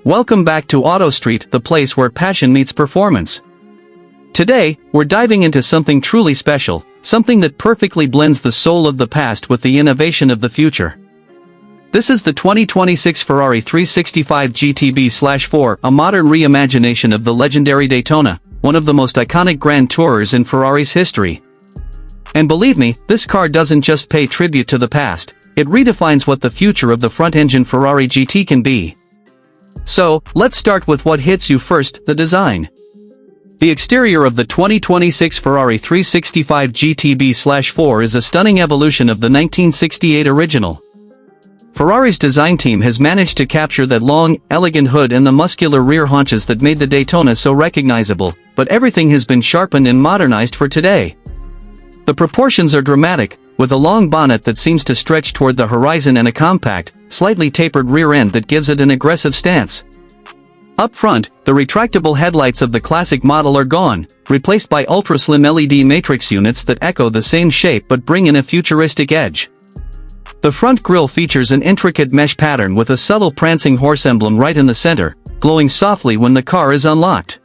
Welcome back to Auto Street, the place where passion meets performance. Today, we're diving into something truly special, something that perfectly blends the soul of the past with the innovation of the future. This is the 2026 Ferrari 365 GTB/4, a modern reimagination of the legendary Daytona, one of the most iconic Grand Tourers in Ferrari's history. And believe me, this car doesn't just pay tribute to the past, it redefines what the future of the front-engine Ferrari GT can be. So, let's start with what hits you first, the design. The exterior of the 2026 Ferrari 365 GTB/4 is a stunning evolution of the 1968 original. Ferrari's design team has managed to capture that long, elegant hood and the muscular rear haunches that made the Daytona so recognizable, but everything has been sharpened and modernized for today. The proportions are dramatic, with a long bonnet that seems to stretch toward the horizon and a compact, slightly tapered rear end that gives it an aggressive stance. Up front, the retractable headlights of the classic model are gone, replaced by ultra-slim LED matrix units that echo the same shape but bring in a futuristic edge. The front grille features an intricate mesh pattern with a subtle prancing horse emblem right in the center, glowing softly when the car is unlocked.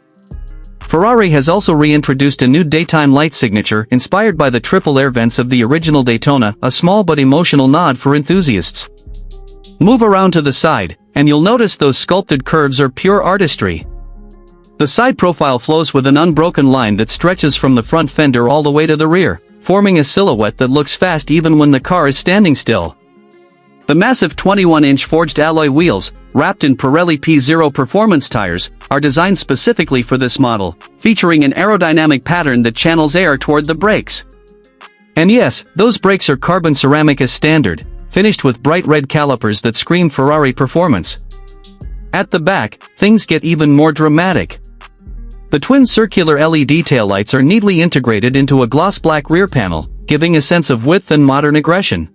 Ferrari has also reintroduced a new daytime light signature inspired by the triple air vents of the original Daytona, a small but emotional nod for enthusiasts. Move around to the side, and you'll notice those sculpted curves are pure artistry. The side profile flows with an unbroken line that stretches from the front fender all the way to the rear, forming a silhouette that looks fast even when the car is standing still. The massive 21-inch forged alloy wheels, wrapped in Pirelli P0 performance tires, are designed specifically for this model, featuring an aerodynamic pattern that channels air toward the brakes. And yes, those brakes are carbon ceramic as standard, finished with bright red calipers that scream Ferrari performance. At the back, things get even more dramatic. The twin circular LED taillights are neatly integrated into a gloss black rear panel, giving a sense of width and modern aggression.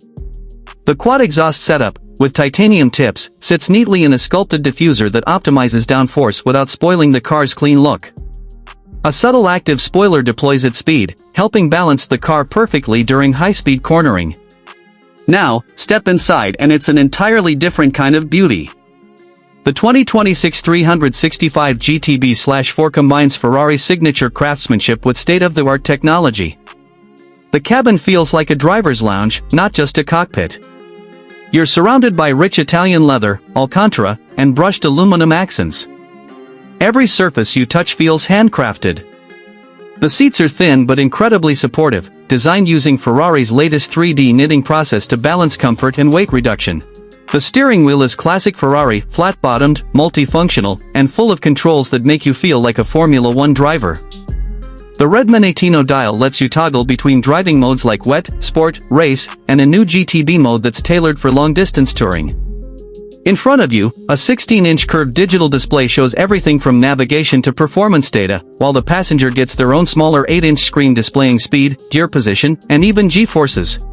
The quad exhaust setup, with titanium tips, sits neatly in a sculpted diffuser that optimizes downforce without spoiling the car's clean look. A subtle active spoiler deploys at speed, helping balance the car perfectly during high-speed cornering. Now, step inside and it's an entirely different kind of beauty. The 2026 365 GTB/4 combines Ferrari's signature craftsmanship with state-of-the-art technology. The cabin feels like a driver's lounge, not just a cockpit. You're surrounded by rich Italian leather, Alcantara, and brushed aluminum accents. Every surface you touch feels handcrafted. The seats are thin but incredibly supportive, designed using Ferrari's latest 3D knitting process to balance comfort and weight reduction. The steering wheel is classic Ferrari, flat-bottomed, multifunctional, and full of controls that make you feel like a Formula One driver. The red Manettino dial lets you toggle between driving modes like wet, sport, race, and a new GTB mode that's tailored for long-distance touring. In front of you, a 16-inch curved digital display shows everything from navigation to performance data, while the passenger gets their own smaller 8-inch screen displaying speed, gear position, and even G-forces.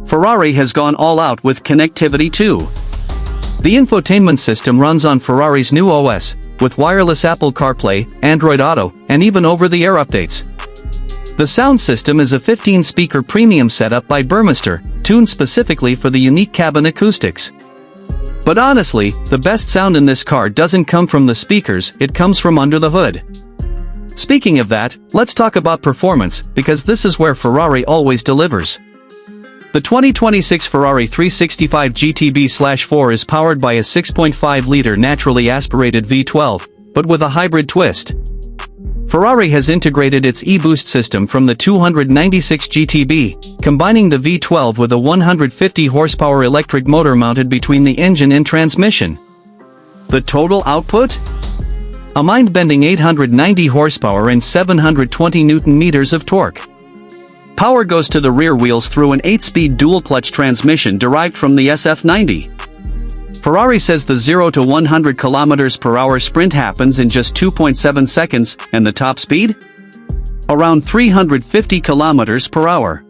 Ferrari has gone all out with connectivity too. The infotainment system runs on Ferrari's new OS, with wireless Apple CarPlay, Android Auto, and even over-the-air updates. The sound system is a 15-speaker premium setup by Burmester, tuned specifically for the unique cabin acoustics. But honestly, the best sound in this car doesn't come from the speakers, it comes from under the hood. Speaking of that, let's talk about performance, because this is where Ferrari always delivers. The 2026 Ferrari 365 GTB/4 is powered by a 6.5-liter naturally aspirated V12, but with a hybrid twist. Ferrari has integrated its e-boost system from the 296 GTB, combining the V12 with a 150 horsepower electric motor mounted between the engine and transmission. The total output? A mind-bending 890 horsepower and 720 Newton-meters of torque. Power goes to the rear wheels through an 8-speed dual-clutch transmission derived from the SF90. Ferrari says the 0 to 100 km/h sprint happens in just 2.7 seconds, and the top speed? Around 350 km/h.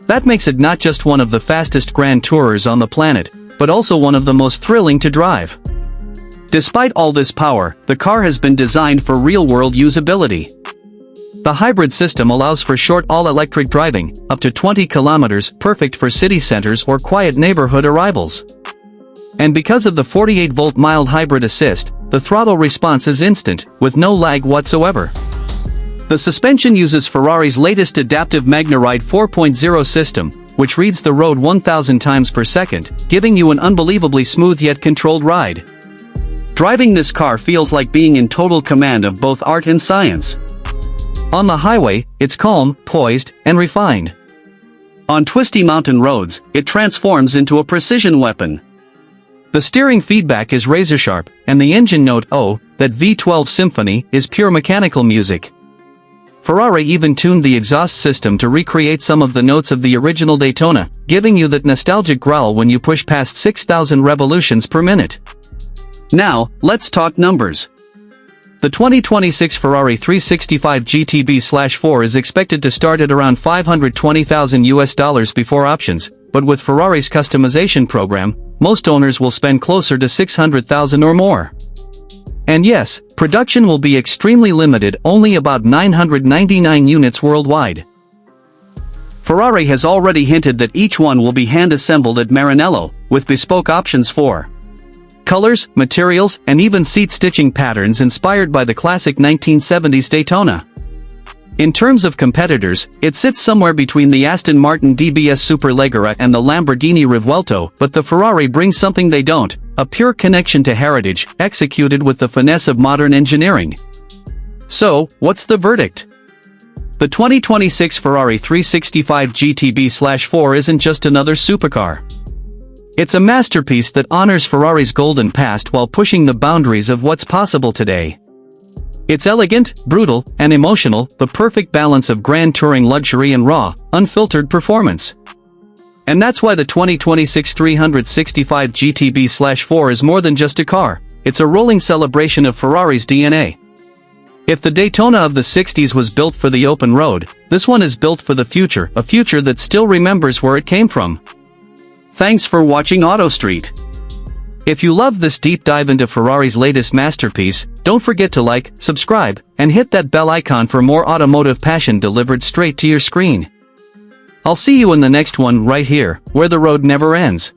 That makes it not just one of the fastest Grand Tourers on the planet, but also one of the most thrilling to drive. Despite all this power, the car has been designed for real-world usability. The hybrid system allows for short all-electric driving, up to 20 kilometers, perfect for city centers or quiet neighborhood arrivals. And because of the 48-volt mild hybrid assist, the throttle response is instant, with no lag whatsoever. The suspension uses Ferrari's latest adaptive MagneRide 4.0 system, which reads the road 1,000 times per second, giving you an unbelievably smooth yet controlled ride. Driving this car feels like being in total command of both art and science. On the highway, it's calm, poised, and refined. On twisty mountain roads, it transforms into a precision weapon. The steering feedback is razor-sharp, and the engine note, oh, that V12 symphony, is pure mechanical music. Ferrari even tuned the exhaust system to recreate some of the notes of the original Daytona, giving you that nostalgic growl when you push past 6,000 revolutions per minute. Now, let's talk numbers. The 2026 Ferrari 365 GTB/4 is expected to start at around $520,000 before options, but with Ferrari's customization program, most owners will spend closer to $600,000 or more. And yes, production will be extremely limited, only about 999 units worldwide. Ferrari has already hinted that each one will be hand-assembled at Maranello, with bespoke options for colors, materials, and even seat stitching patterns inspired by the classic 1970s Daytona. In terms of competitors, it sits somewhere between the Aston Martin DBS Superleggera and the Lamborghini Revuelto, but the Ferrari brings something they don't, a pure connection to heritage, executed with the finesse of modern engineering. So, what's the verdict? The 2026 Ferrari 365 GTB/4 isn't just another supercar. It's a masterpiece that honors Ferrari's golden past while pushing the boundaries of what's possible today. It's elegant, brutal, and emotional, the perfect balance of grand touring luxury and raw, unfiltered performance. And that's why the 2026 365 GTB/4 is more than just a car, it's a rolling celebration of Ferrari's DNA. If the Daytona of the 60s was built for the open road, this one is built for the future, a future that still remembers where it came from. Thanks for watching Auto Street. If you love this deep dive into Ferrari's latest masterpiece, don't forget to like, subscribe, and hit that bell icon for more automotive passion delivered straight to your screen. I'll see you in the next one right here, where the road never ends.